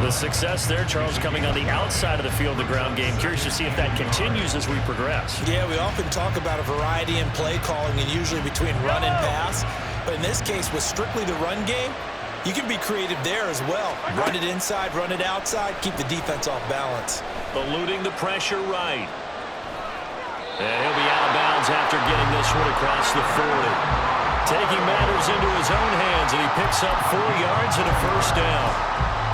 The success there, Charles, coming on the outside of the field, the ground game. Curious to see if that continues as we progress. Yeah, we often talk about a variety in play calling and usually between run and pass. But in this case, with strictly the run game, you can be creative there as well. Run it inside, run it outside, keep the defense off balance. Eluding the pressure right. And he'll be out of bounds after getting this one across the 40. Taking matters into his own hands, and he picks up 4 yards and a first down.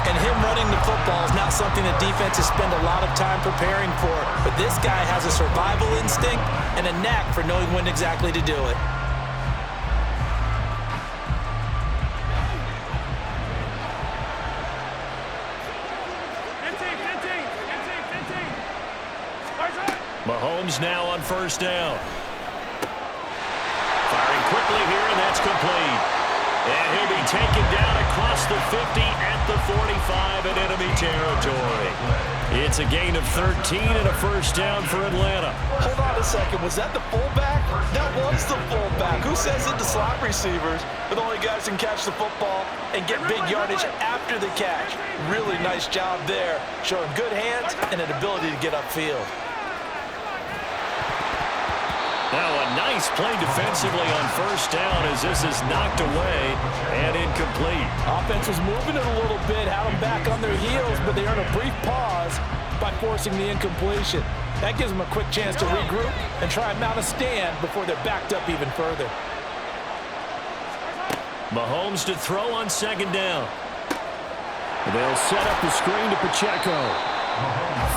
And him running the football is not something that defenses spend a lot of time preparing for. But this guy has a survival instinct and a knack for knowing when exactly to do it. Mahomes now on first down. Firing quickly here, and that's complete. And he'll be taken down across the 50 at the 45 in enemy territory. It's a gain of 13 and a first down for Atlanta. Hold on a second. Was that the fullback? That was the fullback. Who says it to slot receivers? But the only guys who can catch the football and get big yardage after the catch. Really nice job there. Showing good hands and an ability to get upfield. Now a nice play defensively on first down as this is knocked away and incomplete. Offense was moving it a little bit, had them back on their heels, but they earned a brief pause by forcing the incompletion. That gives them a quick chance to regroup and try and mount a stand before they're backed up even further. Mahomes to throw on second down. They'll set up the screen to Pacheco.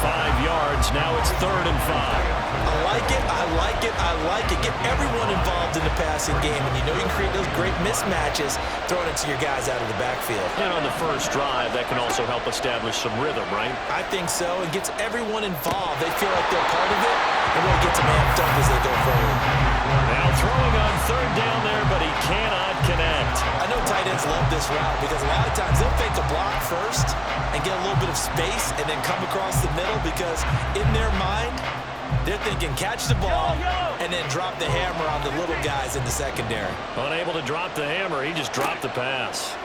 5 yards, now it's 3rd and 5. I like it, I like it, I like it. Get everyone involved in the passing game, and you know you can create those great mismatches throwing it to your guys out of the backfield. And on the first drive, that can also help establish some rhythm, right? I think so. It gets everyone involved. They feel like they're part of it, and really gets them amped up as they go forward. Now throwing on 3rd down there, but he cannot connect. I know tight ends love this route because a lot of times they'll fake the block first and get a little bit of space and then come across the middle because in their mind, they're thinking catch the ball and then drop the hammer on the little guys in the secondary. Unable to drop the hammer, he just dropped the pass.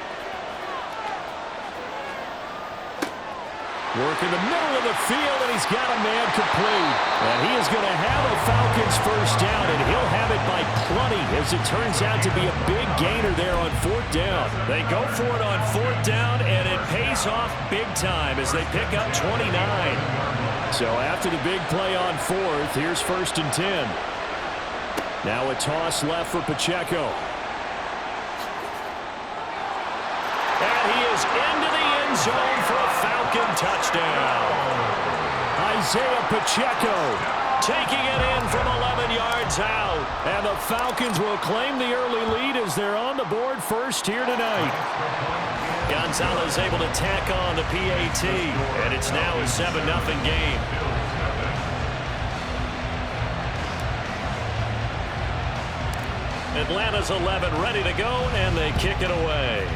Work in the middle of the field, and he's got a man complete. And he is going to have a Falcons first down, and he'll have it by plenty as it turns out to be a big gainer there on 4th down. They go for it on 4th down, and it pays off big time as they pick up 29. So after the big play on 4th, here's 1st and 10. Now a toss left for Pacheco. And he is into the end zone for a Falcon touchdown. Isaiah Pacheco taking it in from 11 yards out. And the Falcons will claim the early lead as they're on the board first here tonight. Gonzalez able to tack on the PAT, and it's now a 7-0 game. Atlanta's 11 ready to go, and they kick it away.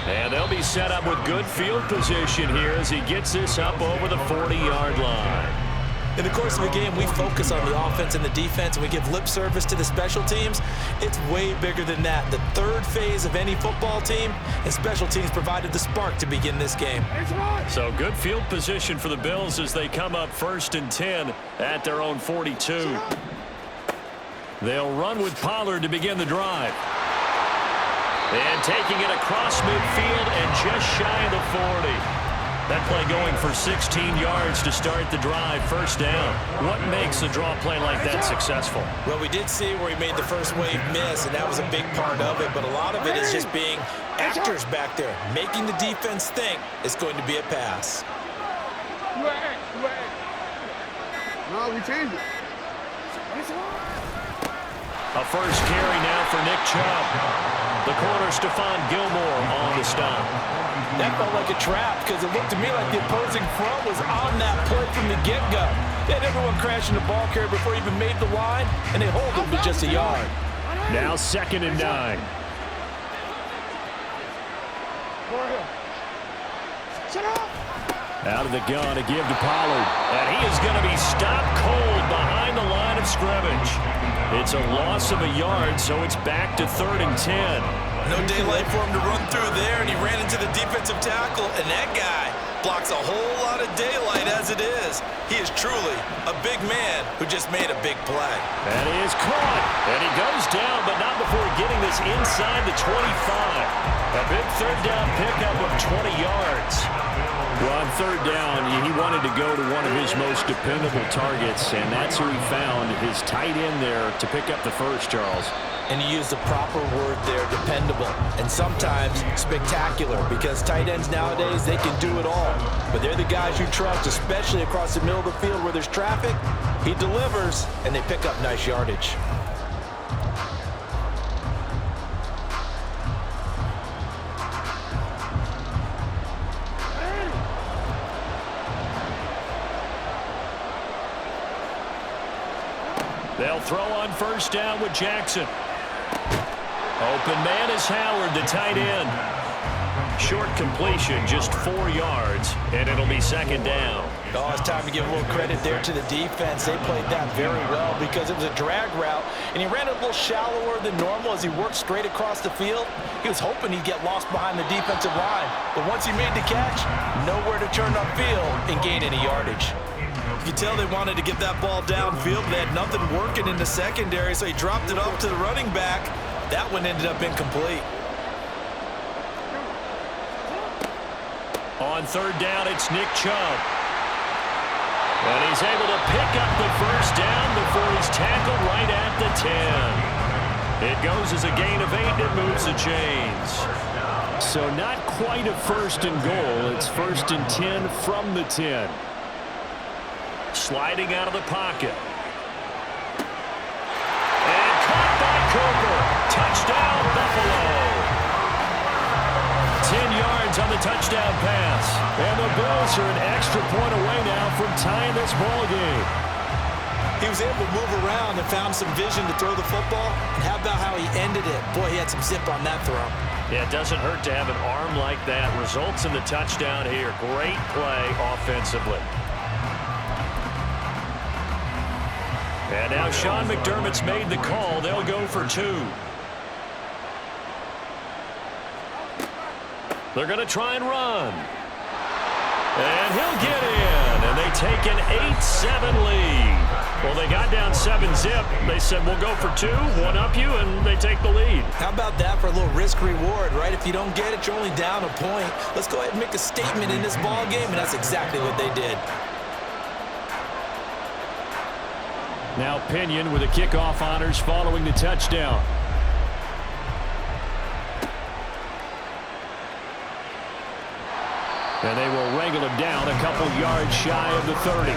And they'll be set up with good field position here as he gets this up over the 40-yard line. In the course of a game, we focus on the offense and the defense, and we give lip service to the special teams. It's way bigger than that. The third phase of any football team, and special teams provided the spark to begin this game. So good field position for the Bills as they come up 1st and 10 at their own 42. They'll run with Pollard to begin the drive. And taking it across midfield and just shy of the 40. That play going for 16 yards to start the drive, first down. What makes a draw play like that successful? Well, we did see where he made the first wave miss, and that was a big part of it. But a lot of it is just being actors back there, making the defense think it's going to be a pass. No, we changed it. A first carry now for Nick Chubb. The corner, Stephon Gilmore, on the stop. That felt like a trap because it looked to me like the opposing front was on that play from the get-go. They had everyone crashing the ball carrier before he even made the line, and they hold him to just a yard. Now 2nd and 9. Out of the gun to give to Pollard. And he is going to be stopped cold behind the line of scrimmage. It's a loss of a yard, so it's back to 3rd and 10. No daylight for him to run through there, and he ran into the defensive tackle, and that guy blocks a whole lot of daylight as it is. He is truly a big man who just made a big play. And he is caught, and he goes down, but not before getting this inside the 25. A big third down pickup of 20 yards. Well, on third down, he wanted to go to one of his most dependable targets, and that's who he found, his tight end there, to pick up the first, Charles. And he used the proper word there, dependable, and sometimes spectacular, because tight ends nowadays, they can do it all. But they're the guys you trust, especially across the middle of the field where there's traffic. He delivers, and they pick up nice yardage. They'll throw on first down with Jackson. Open man is Howard, the tight end. Short completion, just 4 yards, and it'll be second down. Oh, it's time to give a little credit there to the defense. They played that very well because it was a drag route, and he ran it a little shallower than normal as he worked straight across the field. He was hoping he'd get lost behind the defensive line, but once he made the catch, nowhere to turn upfield and gain any yardage. You can tell they wanted to get that ball downfield. They had nothing working in the secondary, so he dropped it off to the running back. That one ended up incomplete. On third down, it's Nick Chubb. And he's able to pick up the first down before he's tackled right at the 10. It goes as a gain of 8, and it moves the chains. So not quite a first and goal. It's first and 10 from the 10. Sliding out of the pocket. And caught by Cooper. Touchdown, Buffalo. 10 yards on the touchdown pass. And the Bills are an extra point away now from tying this ball game. He was able to move around and found some vision to throw the football. And how about how he ended it? Boy, he had some zip on that throw. Yeah, it doesn't hurt to have an arm like that. Results in the touchdown here. Great play offensively. And now Sean McDermott's made the call. They'll go for 2. They're going to try and run. And he'll get in. And they take an 8-7 lead. Well, they got down 7-zip. They said, we'll go for 2, one up you, and they take the lead. How about that for a little risk-reward, right? If you don't get it, you're only down a point. Let's go ahead and make a statement in this ball game, and that's exactly what they did. Now Pinion with the kickoff honors following the touchdown. And they will wrangle him down a couple yards shy of the 30.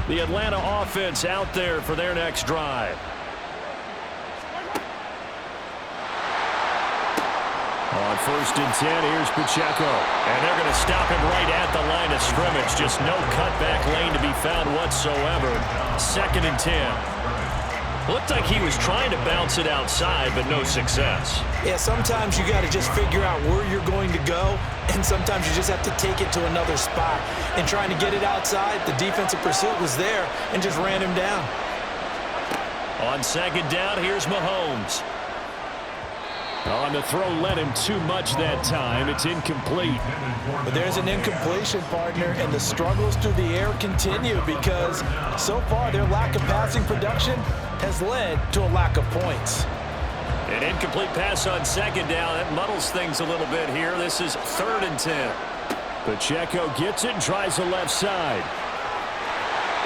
The Atlanta offense out there for their next drive. On first and 10, here's Pacheco. And they're going to stop him right at the line of scrimmage. Just no cutback lane to be found whatsoever. Second and 10. Looked like he was trying to bounce it outside, but no success. Yeah, sometimes you got to just figure out where you're going to go, and sometimes you just have to take it to another spot. And trying to get it outside, the defensive pursuit was there and just ran him down. On second down, here's Mahomes. On the throw, led him too much that time. It's incomplete. But there's an incompletion, partner, and the struggles through the air continue because so far their lack of passing production has led to a lack of points. An incomplete pass on second down. That muddles things a little bit here. This is third and 10. Pacheco gets it and tries the left side.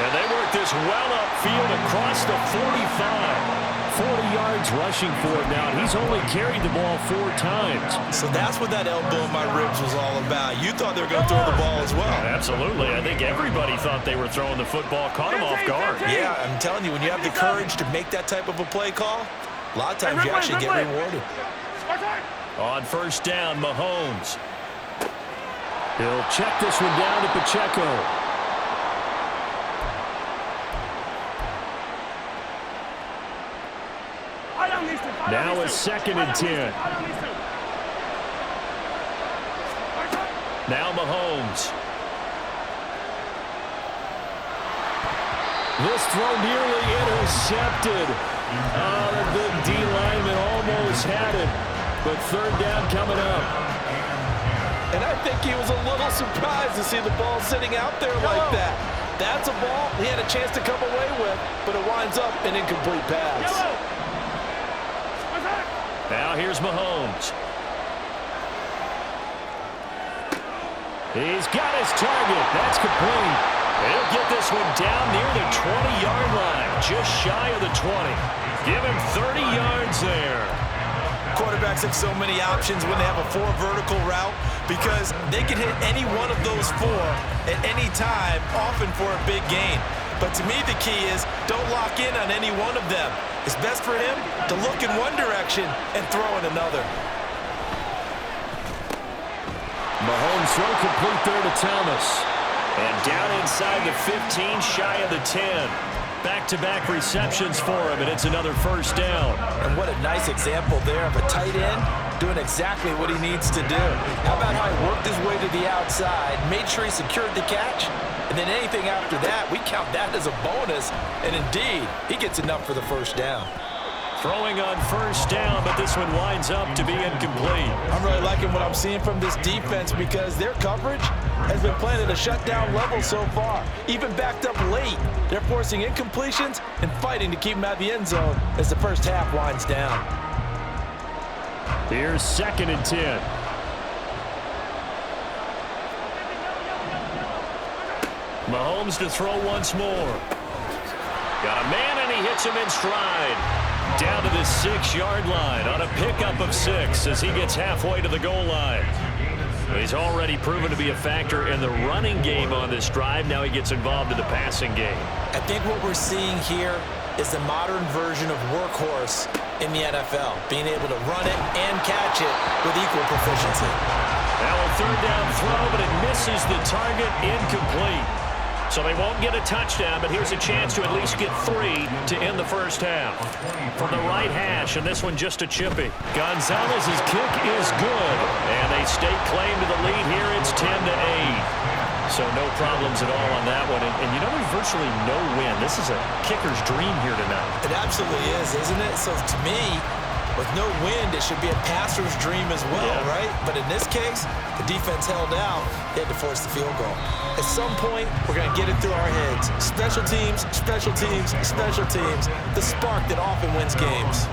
And they work this well upfield across the 45. 40 yards rushing for him now. He's only carried the ball 4 times. So that's what that elbow in my ribs was all about. You thought they were going to throw the ball as well. Absolutely. I think everybody thought they were throwing the football. Caught him off guard. Yeah, I'm telling you, when you have the courage to make that type of a play call, a lot of times you actually get rewarded. On first down, Mahomes. He'll check this one down to Pacheco. Now a 2nd and 10. Now Mahomes. This throw nearly intercepted. Oh, the big D lineman almost had it. But 3rd down coming up. And I think he was a little surprised to see the ball sitting out there like that. That's a ball he had a chance to come away with, but it winds up an incomplete pass. Now here's Mahomes. He's got his target. That's complete. He'll get this one down near the 20-yard line, just shy of the 20. Give him 30 yards there. Quarterbacks have so many options when they have a 4 vertical route because they can hit any one of those 4 at any time, often for a big gain. But to me, the key is don't lock in on any one of them. It's best for him to look in one direction and throw in another. Mahomes throw complete there to Thomas. And down inside the 15, shy of the 10. Back-to-back receptions for him, and it's another 1st down. And what a nice example there of a tight end doing exactly what he needs to do. How about how he worked his way to the outside, made sure he secured the catch, and then anything after that, we count that as a bonus. And indeed, he gets enough for the 1st down. Throwing on 1st down, but this one winds up to be incomplete. I'm really liking what I'm seeing from this defense because their coverage has been playing at a shutdown level so far. Even backed up late, they're forcing incompletions and fighting to keep them out of the end zone as the 1st half winds down. Here's 2nd and 10. Mahomes to throw once more. Got a man, and he hits him in stride. Down to the 6-yard line on a pickup of 6 as he gets halfway to the goal line. He's already proven to be a factor in the running game on this drive. Now he gets involved in the passing game. I think what we're seeing here is the modern version of workhorse in the NFL, being able to run it and catch it with equal proficiency. Now a 3rd down throw, but it misses the target, incomplete. So they won't get a touchdown, but here's a chance to at least get 3 to end the 1st half. From the right hash, and this one just a chippy. Gonzalez's kick is good, and they stake claim to the lead here. It's 10-8. So no problems at all on that one. And you know, there's virtually no win. This is a kicker's dream here tonight. It absolutely is, isn't it? So to me, with no wind, it should be a passer's dream as well, right? But in this case, the defense held out. They had to force the field goal. At some point, we're going to get it through our heads. Special teams, special teams, special teams. The spark that often wins games.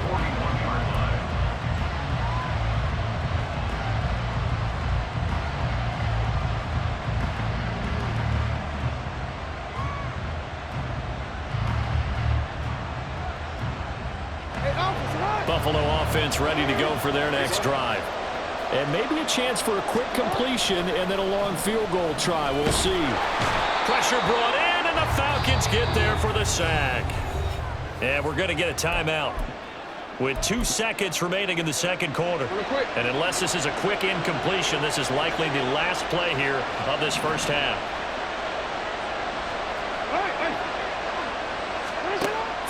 Buffalo offense ready to go for their next drive. And maybe a chance for a quick completion and then a long field goal try. We'll see. Pressure brought in, and the Falcons get there for the sack. And we're going to get a timeout with 2 seconds remaining in the 2nd quarter. And unless this is a quick incompletion, this is likely the last play here of this 1st half.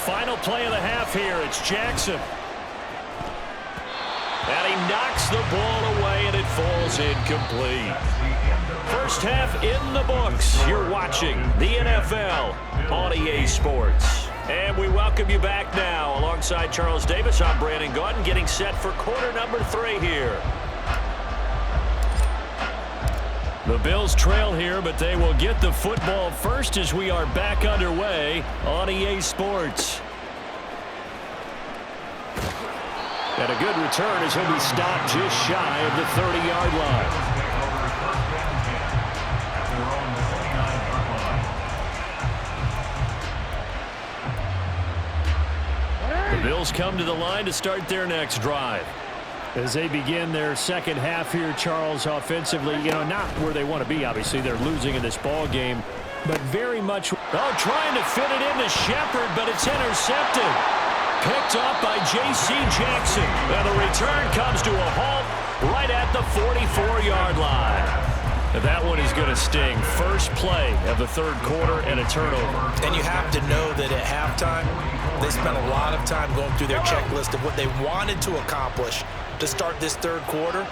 Final play of the half here. It's Jackson. And he knocks the ball away, and it falls incomplete. 1st half in the books. You're watching the NFL on EA Sports. And we welcome you back now. Alongside Charles Davis, I'm Brandon Gaudin, getting set for quarter number 3 here. The Bills trail here, but they will get the football first as we are back underway on EA Sports. And a good return as he'll be stopped just shy of the 30-yard line. The Bills come to the line to start their next drive. As they begin their 2nd half here, Charles, offensively, you know, not where they want to be, obviously. They're losing in this ball game, but very much, trying to fit it into Shepard, but it's intercepted. Picked up by J.C. Jackson. And the return comes to a halt right at the 44-yard line. And that one is going to sting. First play of the 3rd quarter and a turnover. And you have to know that at halftime, They spent a lot of time going through their checklist of what they wanted to accomplish to start this third quarter.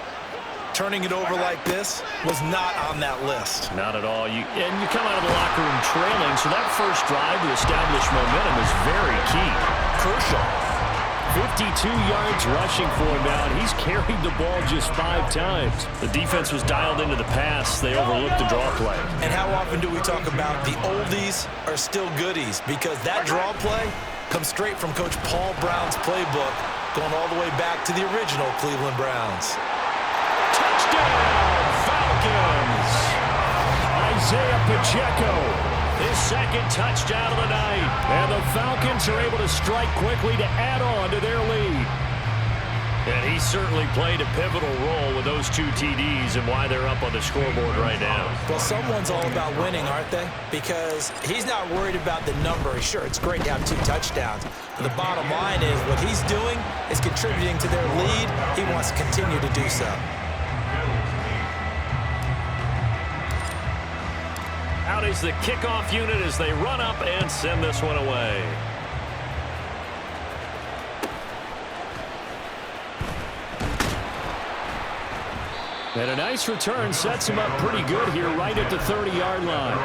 Turning it over like this was not on that list. Not at all. You come out of the locker room trailing, so that first drive to establish momentum is very key. Crucial. 52 yards rushing for him now, and he's carried the ball just 5 times. The defense was dialed into the pass. They overlooked the draw play. And how often do we talk about the oldies are still goodies? Because that draw play comes straight from Coach Paul Brown's playbook, going all the way back to the original Cleveland Browns. Touchdown, Falcons! Isaiah Pacheco, his second touchdown of the night. And the Falcons are able to strike quickly to add on to their lead. And he certainly played a pivotal role with those 2 TDs and why they're up on the scoreboard right now. Well, someone's all about winning, aren't they? Because he's not worried about the number. Sure, it's great to have 2 touchdowns. But the bottom line is what he's doing is contributing to their lead. He wants to continue to do so. Out is the kickoff unit as they run up and send this one away. And a nice return sets him up pretty good here right at the 30-yard line.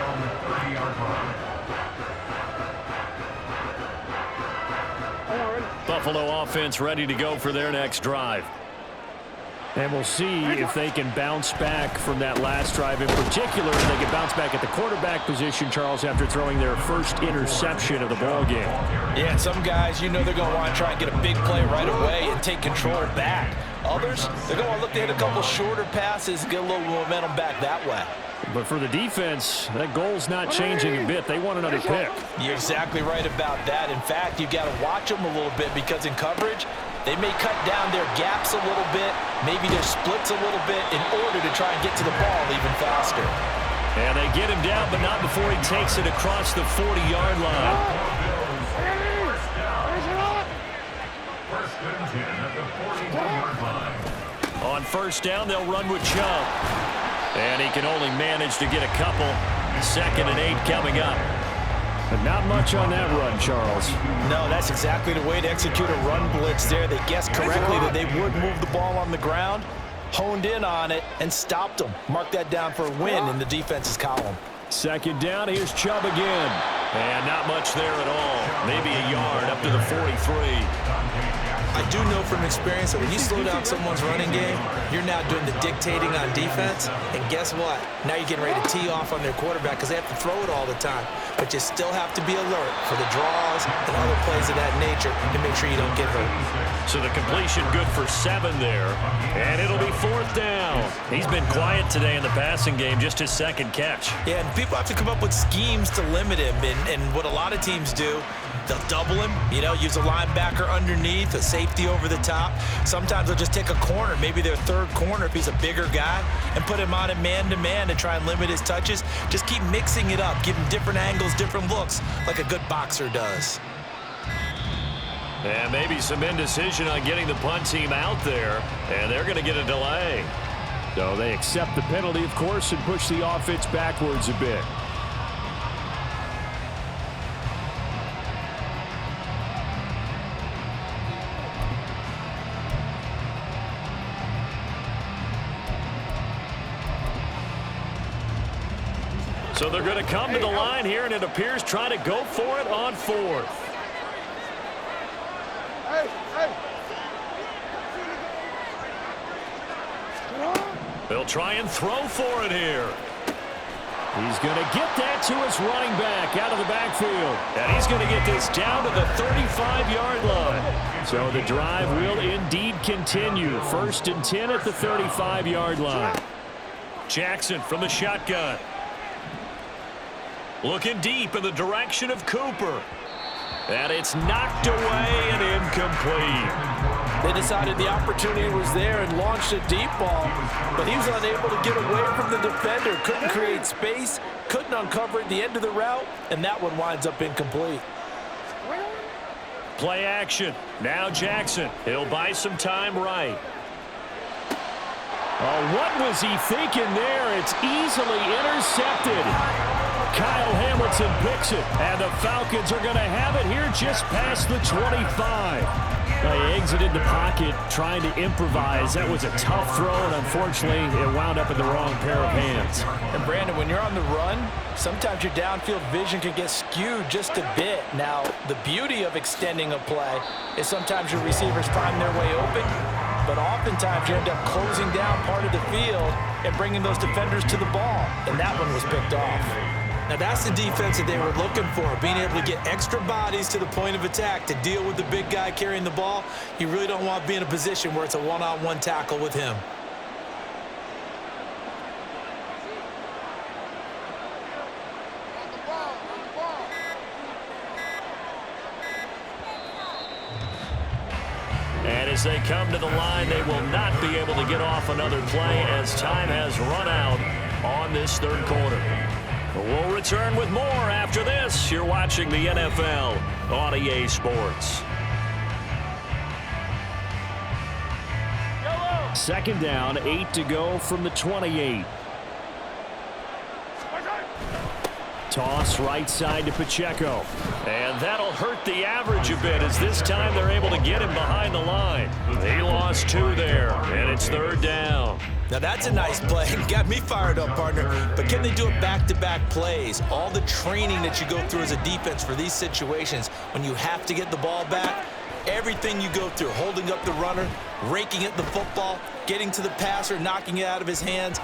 Buffalo offense ready to go for their next drive. And we'll see if they can bounce back from that last drive. In particular, if they can bounce back at the quarterback position, Charles, after throwing their first interception of the ball game. Yeah, and some guys, you know they're going to want to try and get a big play right away and take control back. Others, they're going to look to hit a couple shorter passes and get a little momentum back that way. But for the defense, that goal's not changing a bit. They want another pick. You're exactly right about that. In fact, you've got to watch them a little bit because in coverage, they may cut down their gaps a little bit, maybe their splits a little bit in order to try and get to the ball even faster. And they get him down, but not before he takes it across the 40-yard line. On first down, they'll run with Chubb. And he can only manage to get a couple. 2nd and 8 coming up. But not much on that run, Charles. No, that's exactly the way to execute a run blitz there. They guessed correctly that they would move the ball on the ground, honed in on it, and stopped them. Mark that down for a win in the defense's column. 2nd down, here's Chubb again. And not much there at all. Maybe a yard up to the 43. I do know from experience that when you slow down someone's running game, you're now doing the dictating on defense. And guess what? Now you're getting ready to tee off on their quarterback because they have to throw it all the time. But you still have to be alert for the draws and other plays of that nature to make sure you don't get hurt. So the completion good for 7 there. And it'll be 4th down. He's been quiet today in the passing game, just his 2nd catch. Yeah, and people have to come up with schemes to limit him. And what a lot of teams do, they'll double him, use a linebacker underneath, a safety over the top. Sometimes they'll just take a corner, maybe their 3rd corner if he's a bigger guy, and put him on a man-to-man to try and limit his touches. Just keep mixing it up, give him different angles, different looks, like a good boxer does. And maybe some indecision on getting the punt team out there, and they're going to get a delay. So they accept the penalty, of course, and push the offense backwards a bit. So they're going to come to the line here, and it appears trying to go for it on 4th. They'll try and throw for it here. He's going to get that to his running back out of the backfield. And he's going to get this down to the 35-yard line. So the drive will indeed continue. 1st and 10 at the 35-yard line. Jackson from the shotgun. Looking deep in the direction of Cooper. And it's knocked away and incomplete. They decided the opportunity was there and launched a deep ball, but he was unable to get away from the defender. Couldn't create space, couldn't uncover at the end of the route, and that one winds up incomplete. Play action. Now Jackson. He'll buy some time right. Oh, what was he thinking there? It's easily intercepted. Kyle Hamilton picks it, and the Falcons are going to have it here just past the 25. They exited the pocket trying to improvise. That was a tough throw, and unfortunately, it wound up in the wrong pair of hands. And Brandon, when you're on the run, sometimes your downfield vision can get skewed just a bit. Now, the beauty of extending a play is sometimes your receivers find their way open, but oftentimes you end up closing down part of the field and bringing those defenders to the ball, and that one was picked off. Now that's the defense that they were looking for, being able to get extra bodies to the point of attack to deal with the big guy carrying the ball. You really don't want to be in a position where it's a one-on-one tackle with him. And as they come to the line, they will not be able to get off another play as time has run out on this third quarter. We'll return with more after this. You're watching the NFL on EA Sports. Second down, 8 to go from the 28. Toss right side to Pacheco. And that'll hurt the average a bit as this time they're able to get him behind the line. He lost 2 there, and it's third down. Now that's a nice play. Got me fired up, partner. But can they do it back-to-back plays? All the training that you go through as a defense for these situations, when you have to get the ball back, everything you go through, holding up the runner, raking at the football, getting to the passer, knocking it out of his hands,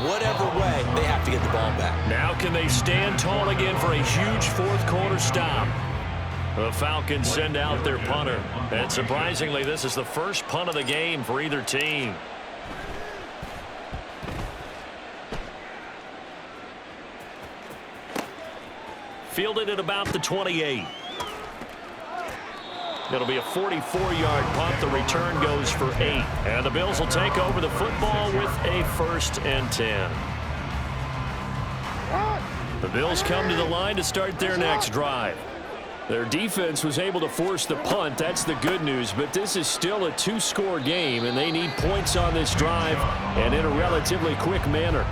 whatever way, they have to get the ball back. Now can they stand tall again for a huge fourth quarter stop? The Falcons send out their punter. And surprisingly, this is the first punt of the game for either team. Fielded at about the 28. It'll be a 44-yard punt. The return goes for 8. And the Bills will take over the football with a 1st and 10. The Bills come to the line to start their next drive. Their defense was able to force the punt. That's the good news. But this is still a 2-score game, and they need points on this drive and in a relatively quick manner.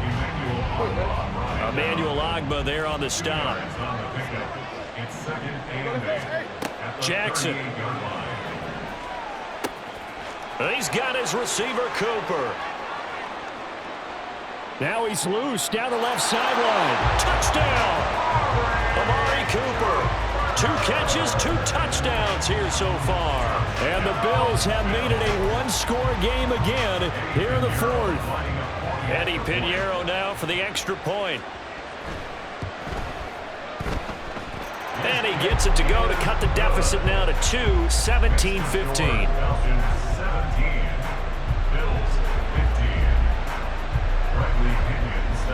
Emmanuel Ogbah there on the stop. Jackson. He's got his receiver, Cooper. Now he's loose down the left sideline. Touchdown! Amari Cooper. 2 catches, 2 touchdowns here so far. And the Bills have made it a 1-score game again here in the 4th. Eddie Pinheiro now for the extra point. And he gets it to go to cut the deficit now to 2, 17-15.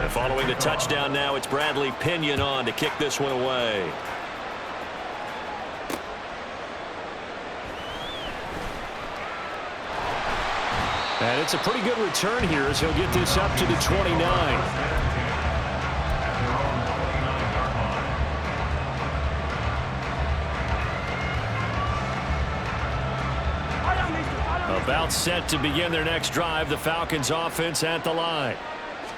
And following the touchdown now, it's Bradley Pinion on to kick this one away. And it's a pretty good return here as he'll get this up to the 29. About set to begin their next drive, the Falcons offense at the line.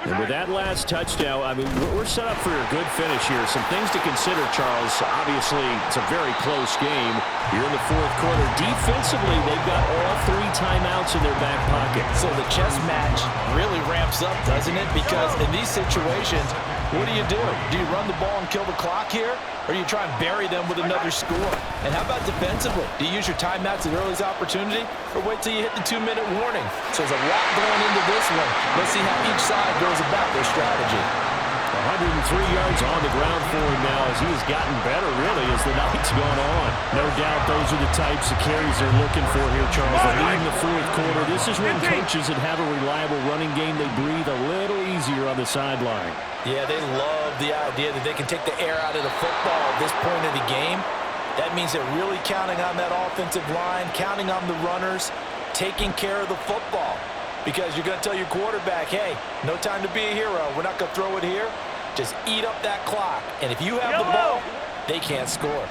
And with that last touchdown, I mean, we're set up for a good finish here. Some things to consider, Charles. Obviously, it's a very close game here in the 4th quarter. Defensively, they've got all 3 timeouts in their back pocket. So the chess match really ramps up, doesn't it? Because in these situations, what do? Do you run the ball and kill the clock here? Or do you try and bury them with another score? And how about defensively? Do you use your timeouts at earliest opportunity? Or wait till you hit the 2-minute warning? So there's a lot going into this one. Let's see how each side goes about their strategy. 103 yards on the ground for him now as he has gotten better, really, as the night's gone on. No doubt those are the types of carries they're looking for here, Charles. They lead in the 4th quarter. This is when coaches that have a reliable running game, they breathe a little easier on the sideline. Yeah, they love the idea that they can take the air out of the football at this point of the game. That means they're really counting on that offensive line, counting on the runners, taking care of the football. Because you're going to tell your quarterback, hey, no time to be a hero. We're not going to throw it here. Just eat up that clock. And if you have the ball, they can't score.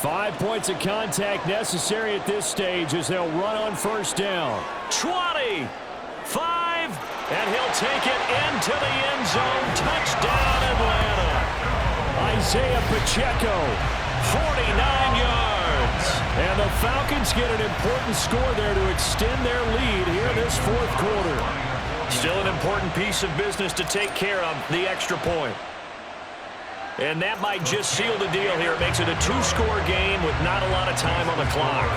5 points of contact necessary at this stage as they'll run on first down. 20, 5, and he'll take it into the end zone. Touchdown, Atlanta. Isaiah Pacheco, 49 yards. And the Falcons get an important score there to extend their lead here in this fourth quarter. Still an important piece of business to take care of, the extra point. And that might just seal the deal here. It makes it a 2-score game with not a lot of time on the clock.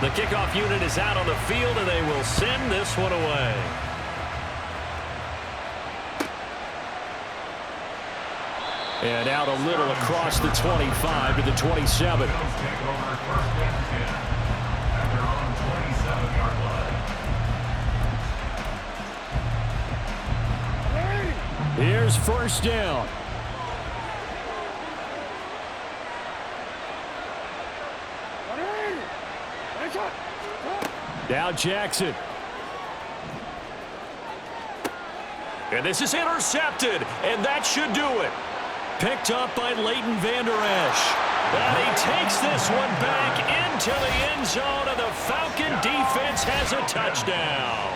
The kickoff unit is out on the field, and they will send this one away. And out a little across the 25 to the 27. Here's first down. Now Jackson. And this is intercepted, and that should do it. Picked up by Leighton Vander Esch. And he takes this one back into the end zone, and the Falcon defense has a touchdown.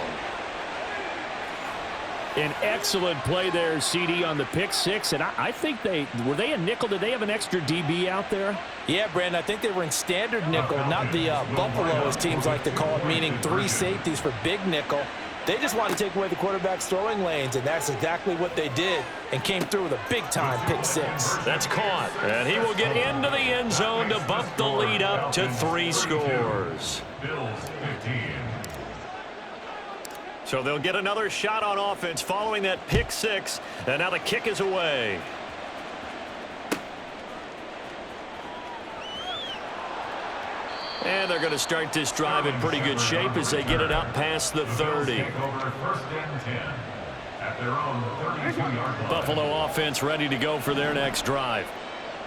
An excellent play there, CD, on the pick six. And I think were they a nickel? Did they have an extra DB out there? Yeah, Brandon, I think they were in standard nickel, not the Buffalo, as teams like to call it, meaning 3 safeties for big nickel. They just wanted to take away the quarterback's throwing lanes, and that's exactly what they did, and came through with a big-time pick six. That's caught, and he will get into the end zone to bump the lead up to 3 scores. So they'll get another shot on offense following that pick six, and now the kick is away. And they're going to start this drive in pretty good shape as they get it up past the 30. Buffalo offense ready to go for their next drive.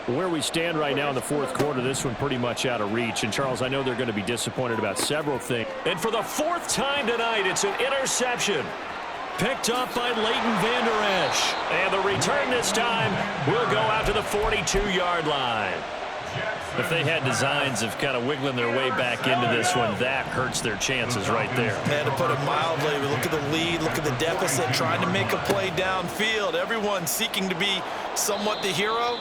Where we stand right now in the fourth quarter, this one pretty much out of reach. And, Charles, I know they're going to be disappointed about several things. And for the 4th time tonight, it's an interception. Picked up by Leighton Vander Esch. And the return this time will go out to the 42-yard line. If they had designs of kind of wiggling their way back into this one, that hurts their chances right there. And to put it mildly, we look at the lead, look at the deficit, trying to make a play downfield. Everyone seeking to be somewhat the hero.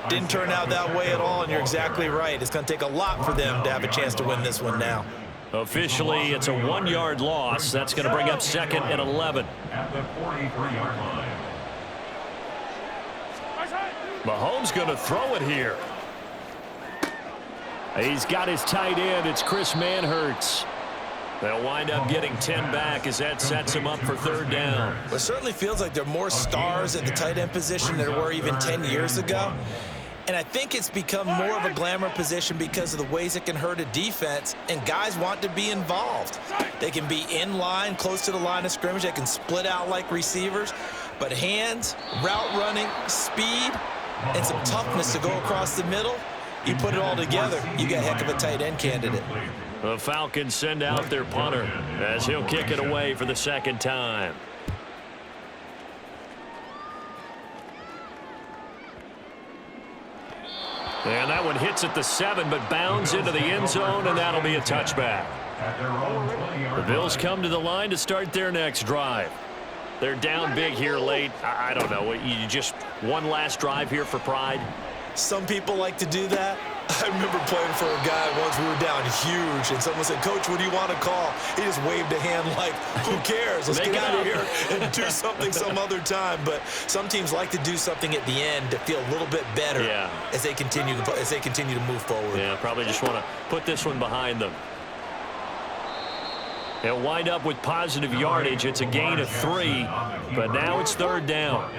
Didn't turn out that way at all, and you're exactly right. It's going to take a lot for them to have a chance to win this one now. Officially, it's a 1-yard loss. That's going to bring up 2nd and 11. At the 43-yard line. Mahomes going to throw it here. He's got his tight end. It's Chris Manhertz. They'll wind up getting 10 back as that sets him up for 3rd down. Well, it certainly feels like there are more stars at the tight end position than there were even 10 years ago. And I think it's become more of a glamour position because of the ways it can hurt a defense, and guys want to be involved. They can be in line, close to the line of scrimmage. They can split out like receivers. But hands, route running, speed, and some toughness to go across the middle, you put it all together, you got a heck of a tight end candidate. The Falcons send out their punter as he'll kick it away for the 2nd time. And that one hits at the 7, but bounds into the end zone, and that'll be a touchback. The Bills come to the line to start their next drive. They're down big here late. I don't know. You just one last drive here for pride? Some people like to do that. I remember playing for a guy once. We were down huge, and someone said, "Coach, what do you want to call?" He just waved a hand like, who cares? Let's get out of here and do something some other time. But some teams like to do something at the end to feel a little bit better as they continue to move forward. Yeah, probably just want to put this one behind them. They'll wind up with positive yardage. It's a gain of 3, but now it's 3rd down.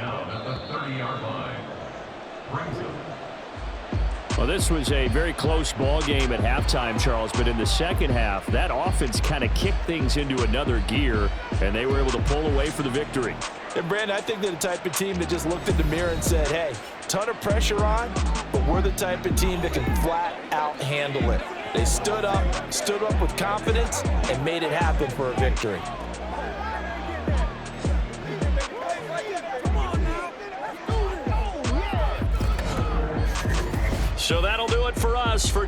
Well, this was a very close ball game at halftime, Charles, but in the second half, that offense kind of kicked things into another gear, and they were able to pull away for the victory. And, Brandon, I think they're the type of team that just looked in the mirror and said, hey, ton of pressure on, but we're the type of team that can flat out handle it. They stood up with confidence, and made it happen for a victory. So that'll do it for us for